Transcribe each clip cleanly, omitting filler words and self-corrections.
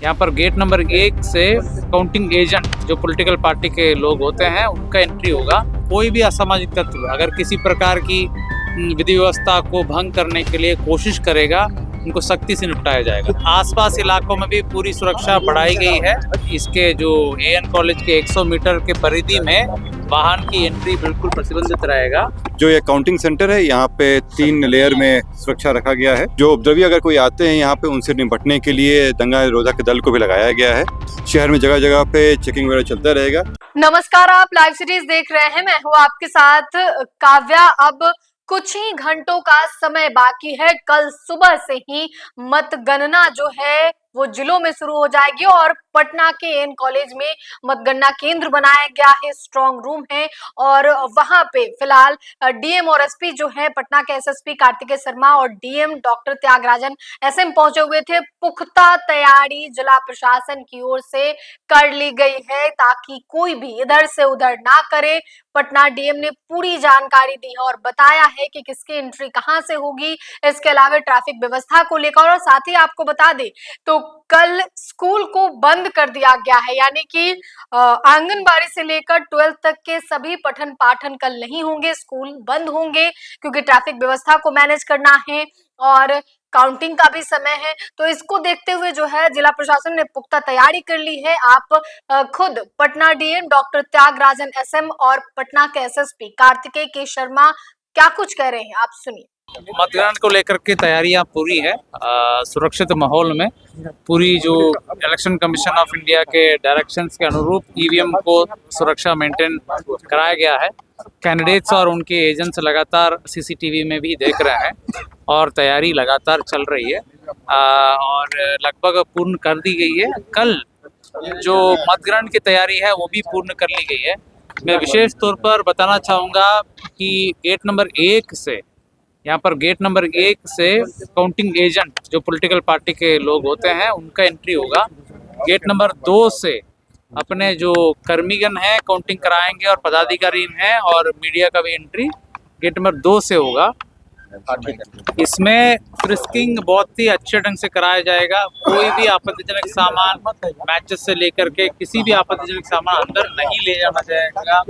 यहाँ पर gate number 1 से काउंटिंग एजेंट जो पॉलिटिकल पार्टी के लोग होते हैं उनका एंट्री होगा। कोई भी असामाजिक तत्व अगर किसी प्रकार की विधि व्यवस्था को भंग करने के लिए कोशिश करेगा, उनको सख्ती से निपटाया जाएगा। आसपास इलाकों में भी पूरी सुरक्षा बढ़ाई गई है। इसके जो एएन कॉलेज के 100 मीटर के परिधि में वाहन की एंट्री बिल्कुल प्रतिबंधित रहेगा। जो ये काउंटिंग सेंटर है, यहाँ पे 3 लेयर में सुरक्षा रखा गया है। जो उपद्रवी अगर कोई आते हैं यहाँ पे, उनसे निपटने के लिए दंगा निरोधक दल को भी लगाया गया है। शहर में जगह जगह पे चेकिंग वगैरह चलता रहेगा। नमस्कार, आप लाइव सीरीज देख रहे हैं। मैं हूँ आपके साथ काव्या। अब कुछ ही घंटों का समय बाकी है। कल सुबह से ही मतगणना जो है वो जिलों में शुरू हो जाएगी और पटना के एएन कॉलेज में मतगणना केंद्र बनाया गया है, स्ट्रांग रूम है और वहां पे फिलहाल डीएम और एसपी जो है, पटना के एसएसपी कार्तिकेय शर्मा और डीएम डॉक्टर त्यागराजन एसएम पहुंचे हुए थे। पुख्ता तैयारी जिला प्रशासन की ओर से कर ली गई है ताकि कोई भी इधर से उधर ना करे। पटना डीएम ने पूरी जानकारी दी है और बताया है कि किसकी एंट्री कहां से होगी। इसके अलावा ट्रैफिक व्यवस्था को लेकर और साथ ही आपको बता दें तो कल स्कूल को बंद कर दिया गया है, यानी कि आंगनबाड़ी से लेकर 12th तक के सभी पठन पाठन कल नहीं होंगे, स्कूल बंद होंगे क्योंकि ट्रैफिक व्यवस्था को मैनेज करना है और काउंटिंग का भी समय है। तो इसको देखते हुए जो है जिला प्रशासन ने पुख्ता तैयारी कर ली है। आप खुद Patna DM doctor Tyagarajan SM और पटना के एसएसपी कार्तिकेय के शर्मा क्या कुछ कह रहे हैं, आप सुनिए। मतदान को लेकर के तैयारियां पूरी है। सुरक्षित माहौल में पूरी जो इलेक्शन कमीशन ऑफ इंडिया के डायरेक्शंस के अनुरूप ईवीएम को सुरक्षा मेंटेन कराया गया है। कैंडिडेट्स और उनके एजेंट्स लगातार सीसीटीवी में भी देख रहे हैं और तैयारी लगातार चल रही है और लगभग पूर्ण कर दी गई है। कल जो मतग्रहण की तैयारी है वो भी पूर्ण कर ली गई है। मैं विशेष तौर पर बताना चाहूँगा कि गेट नंबर 1 से, यहाँ पर गेट नंबर 1 से काउंटिंग एजेंट जो पॉलिटिकल पार्टी के लोग होते हैं उनका एंट्री होगा। गेट नंबर 2 से अपने जो कर्मीगण हैं काउंटिंग कराएंगे और पदाधिकारी हैं और मीडिया का भी एंट्री गेट नंबर 2 से होगा। इसमें फ्रिस्किंग बहुत ही अच्छे ढंग से कराया जाएगा। कोई भी आपत्तिजनक सामान, मैचेस से लेकर के किसी भी आपत्तिजनक सामान अंदर नहीं ले जाना जाएगा।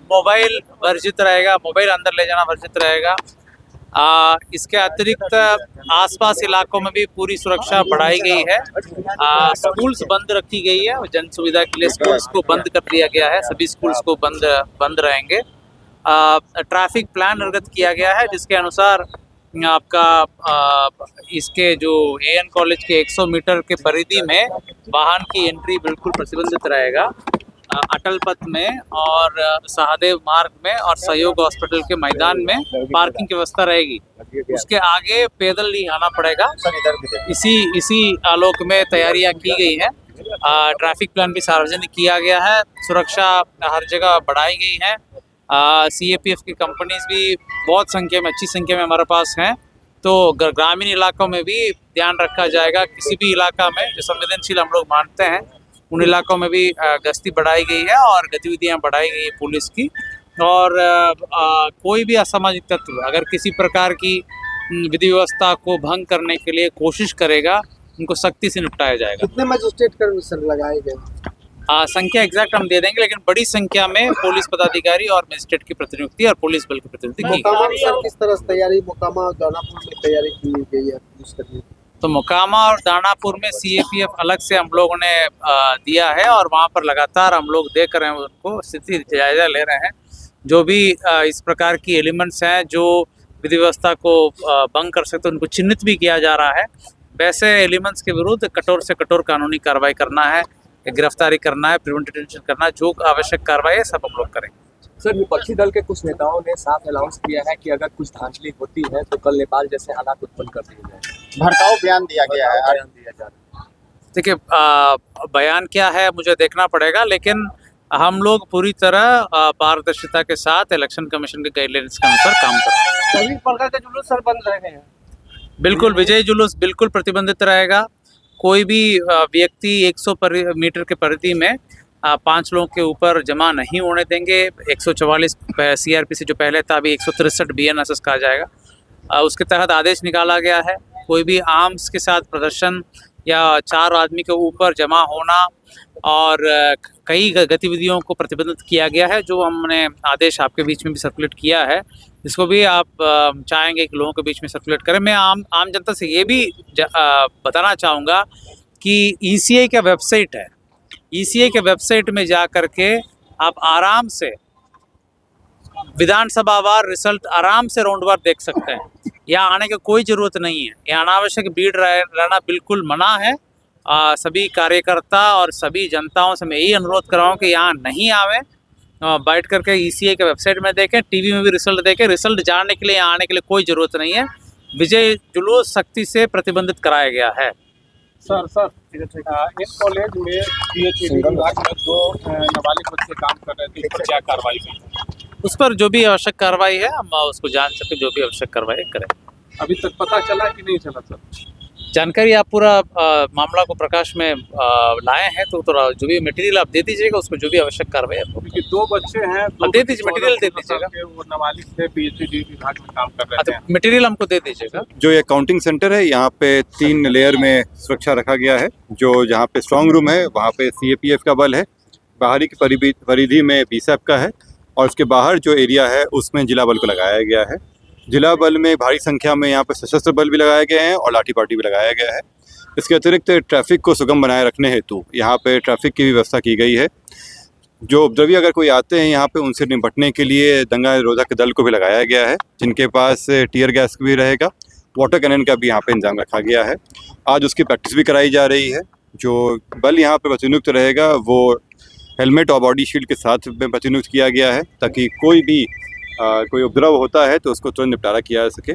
मोबाइल वर्जित रहेगा, मोबाइल अंदर ले जाना वर्जित रहेगा। इसके अतिरिक्त आसपास इलाकों में भी पूरी सुरक्षा बढ़ाई गई है। स्कूल्स बंद रखी गई है, जन सुविधा के लिए स्कूल्स को बंद कर दिया गया है। सभी स्कूल्स को बंद रहेंगे। ट्रैफिक प्लान निर्गत किया गया है जिसके अनुसार आपका इसके जो एएन कॉलेज के 100 मीटर के परिधि में वाहन की एंट्री बिल्कुल प्रतिबंधित रहेगा। अटल पथ में और सहदेव मार्ग में और सहयोग हॉस्पिटल के मैदान में पार्किंग की व्यवस्था रहेगी। उसके आगे पैदल नहीं आना पड़ेगा। इसी आलोक में तैयारियां की गई हैं। ट्रैफिक प्लान भी सार्वजनिक किया गया है। सुरक्षा हर जगह बढ़ाई गई है। सीएपीएफ की कंपनीज भी बहुत संख्या में, अच्छी संख्या में हमारे पास हैं। तो ग्रामीण इलाकों में भी ध्यान रखा जाएगा। किसी भी इलाका में जो संवेदनशील हम लोग मानते हैं उन इलाकों में भी गश्ती बढ़ाई गई है और गतिविधियां बढ़ाई गई है पुलिस की। और कोई भी असामाजिक तत्व अगर किसी प्रकार की विधि व्यवस्था को भंग करने के लिए कोशिश करेगा, उनको सख्ती से निपटाया जाएगा। कितने मजिस्ट्रेट कर्मी लगाए गए? संख्या एग्जैक्ट हम दे देंगे, लेकिन बड़ी संख्या में पुलिस पदाधिकारी और मजिस्ट्रेट की प्रतिनियुक्ति और पुलिस बल की प्रतिनियुक्ति की गई। किस तरह से तैयारी मोकामा और दानापुर में तैयारी की गई है पुलिस? तो मोकामा और दानापुर में सीएपीएफ अलग से हम लोगों ने दिया है और वहाँ पर लगातार हम लोग देख रहे हैं, उनको स्थिति जायजा ले रहे हैं। जो भी इस प्रकार की एलिमेंट्स हैं जो विधि व्यवस्था को भंग कर सकते हैं, उनको चिन्हित भी किया जा रहा है। वैसे एलिमेंट्स के विरुद्ध कठोर से कठोर कानूनी कार्रवाई करना है, गिरफ्तारी करना है, प्रिवेंटिव डिटेंशन करना है। जो आवश्यक कार्रवाई है सब हम लोग करेंगे। सर, विपक्षी दल के कुछ नेताओं ने साफ अनाउंस किया है कि अगर कुछ धांधली होती है तो कल नेपाल जैसे हालात उत्पन्न कर दिए जाए। भड़काऊ बयान दिया गया है। देखिए, बयान क्या है मुझे देखना पड़ेगा, लेकिन हम लोग पूरी तरह पारदर्शिता के साथ इलेक्शन कमीशन के गाइडलाइंस के अनुसार काम कर रहे हैं। सभी प्रकार के जुलूस सर बंद रहे हैं। बिल्कुल, विजय जुलूस बिल्कुल प्रतिबंधित रहेगा। कोई भी व्यक्ति 100 मीटर के परिधि में 5 लोगों के ऊपर जमा नहीं होने देंगे। 144 सीआरपीसी जो पहले था अभी 163 बीएनएसएस कहा जाएगा। उसके तहत आदेश निकाला गया है। कोई भी आर्म्स के साथ प्रदर्शन या 4 आदमी के ऊपर जमा होना और कई गतिविधियों को प्रतिबंधित किया गया है, जो हमने आदेश आपके बीच में भी सर्कुलेट किया है। इसको भी आप चाहेंगे कि लोगों के बीच में सर्कुलेट करें। मैं आम जनता से ये भी बताना चाहूँगा कि ईसीआई का वेबसाइट है, ईसीआई के वेबसाइट में जा कर के आप आराम से विधानसभावार रिजल्ट आराम से राउंडवार देख सकते हैं। यहाँ आने की कोई ज़रूरत नहीं है, यहाँ अनावश्यक भीड़ रहना बिल्कुल मना है। सभी कार्यकर्ता और सभी जनताओं से मैं यही अनुरोध कर रहा हूँ कि यहाँ नहीं आवे, बैठ करके ईसीआई के वेबसाइट में देखें, टीवी में भी रिजल्ट देखें। रिजल्ट जानने के लिए यहाँ आने के लिए कोई ज़रूरत नहीं है। विजय जुलूस सख्ती से प्रतिबंधित कराया गया है। सर इस कॉलेज में पीएचडी विभाग में 2 नाबालिग बच्चे काम कर रहे थे, इस पर क्या कार्रवाई की? उस पर जो भी आवश्यक कार्रवाई है हम उसको जान सके, जो भी आवश्यक कार्रवाई करें। अभी तक पता चला कि नहीं चला सर? जानकारी आप पूरा मामला को प्रकाश में लाए हैं, तो जो भी मटेरियल आप दे दीजिएगा, उसको जो भी आवश्यक कार्रवाई है क्योंकि 2 बच्चे हैं, दे दीजिए, मटेरियल दे दीजिएगा। वो नाबालिग थे, पीएचडी विभाग में काम कर रहे थे। मटेरियल हमको दे दीजिएगा। जो ये काउंटिंग सेंटर है, यहाँ पे 3 लेयर में सुरक्षा रखा गया है। जो जहाँ पे स्ट्रांग रूम है वहाँ पे सीएपीएफ का बल है, बाहरी की परिधि में बीएसएफ का है, और उसके बाहर जो एरिया है उसमें जिला बल को लगाया गया है। जिला बल में भारी संख्या में यहाँ पे सशस्त्र बल भी लगाए गए हैं और लाठी पार्टी भी लगाया गया है। इसके अतिरिक्त ट्रैफिक को सुगम बनाए रखने हेतु यहाँ पे ट्रैफिक की भी व्यवस्था की गई है। जो उपद्रवी अगर कोई आते हैं यहाँ पे, उनसे निपटने के लिए दंगा निरोधक दल को भी लगाया गया है, जिनके पास टीयर गैस भी रहेगा, वाटर कैनन का भी यहाँ पे इंतजाम रखा गया है। आज उसकी प्रैक्टिस भी कराई जा रही है। जो बल यहाँ पे प्रतिनियुक्त रहेगा वो हेलमेट और बॉडी शील्ड के साथ में प्रतिनियुक्त किया गया है, ताकि कोई उपद्रव होता है तो उसको तुरंत निपटारा किया जा सके।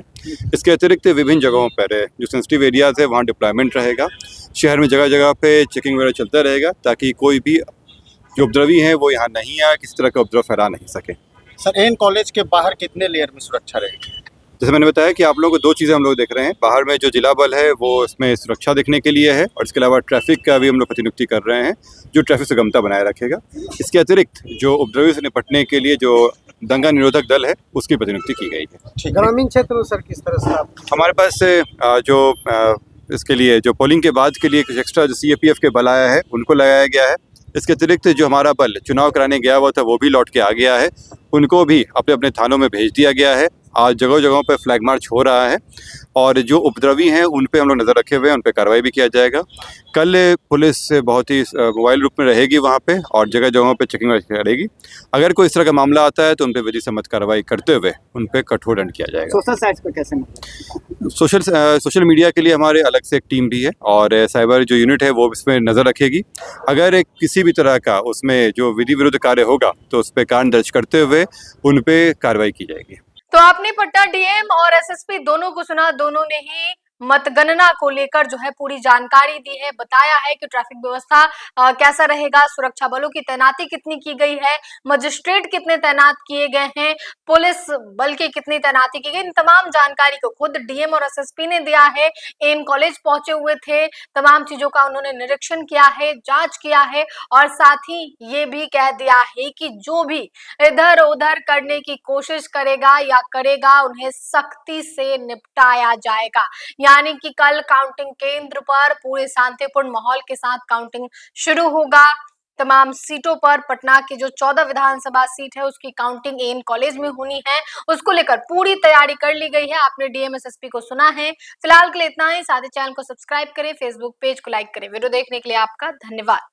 इसके अतिरिक्त विभिन्न जगहों पर जो सेंसिटिव एरियाज़ है वहाँ डिप्लॉयमेंट रहेगा। शहर में जगह जगह पे चेकिंग वगैरह चलता रहेगा, ताकि कोई भी जो उपद्रवी हैं वो यहाँ नहीं आए, किसी तरह का उपद्रव फैला नहीं सके। सर एन कॉलेज के बाहर कितने लेयर में सुरक्षा रहेगी? जैसे मैंने बताया कि आप लोगों को 2 चीज़ें हम लोग देख रहे हैं। बाहर में जो जिला बल है वो इसमें सुरक्षा देखने के लिए है, और इसके अलावा ट्रैफिक का भी हम लोग प्रतिनियुक्ति कर रहे हैं, जो ट्रैफिक सुगमता बनाए रखेगा। इसके अतिरिक्त जो उपद्रवी से निपटने के लिए जो दंगा निरोधक दल है उसकी प्रतिनियुक्ति की गई है। ग्रामीण क्षेत्र में सर किस तरह से आप हमारे पास इसके लिए जो पोलिंग के बाद के लिए कुछ एक्स्ट्रा जो सीएपीएफ के बल आया है उनको लगाया गया है। इसके अतिरिक्त जो हमारा बल चुनाव कराने गया हुआ था वो भी लौट के आ गया है, उनको भी अपने अपने थानों में भेज दिया गया है। आज जगह जगहों पर फ्लैग मार्च हो रहा है, और जो उपद्रवी हैं उन पे हम लोग नज़र रखे हुए हैं, उन पे कार्रवाई भी किया जाएगा। कल पुलिस बहुत ही मोबाइल रूप में रहेगी वहाँ पे, और जगह जगहों पे चेकिंग करेगी। अगर कोई इस तरह का मामला आता है तो उन पे विधि सम्मत कार्रवाई करते हुए उन पे कठोर दंड किया जाएगा। सोशल साइट्स पे कैसे? सोशल मीडिया के लिए हमारे अलग से एक टीम भी है, और साइबर जो यूनिट है वो इसमें नज़र रखेगी। अगर किसी भी तरह का उसमें जो विधि विरुद्ध कार्य होगा तो उस पर कारण दर्ज करते हुए उन पे कार्रवाई की जाएगी। तो आपने पटना डीएम और एसएसपी दोनों को सुना, दोनों ने ही मतगणना को लेकर जो है पूरी जानकारी दी है, बताया है कि ट्रैफिक व्यवस्था कैसा रहेगा, सुरक्षा बलों की तैनाती कितनी की गई है, मजिस्ट्रेट कितने तैनात किए गए हैं, पुलिस बल की कितनी तैनाती की गई, इन तमाम जानकारी को खुद डीएम और एसएसपी ने दिया है। एन कॉलेज पहुंचे हुए थे, तमाम चीजों का उन्होंने निरीक्षण किया है, जांच किया है, और साथ ही ये भी कह दिया है कि जो भी इधर उधर करने की कोशिश करेगा या करेगा उन्हें सख्ती से निपटाया जाएगा। यानी कि कल काउंटिंग केंद्र पर पूरे शांतिपूर्ण माहौल के साथ काउंटिंग शुरू होगा। तमाम सीटों पर पटना की जो 14 विधानसभा सीट है उसकी काउंटिंग एन कॉलेज में होनी है, उसको लेकर पूरी तैयारी कर ली गई है। आपने डीएम एसएसपी को सुना है। फिलहाल के लिए इतना ही। साथ ही चैनल को सब्सक्राइब करें, फेसबुक पेज को लाइक करें। वीडियो देखने के लिए आपका धन्यवाद।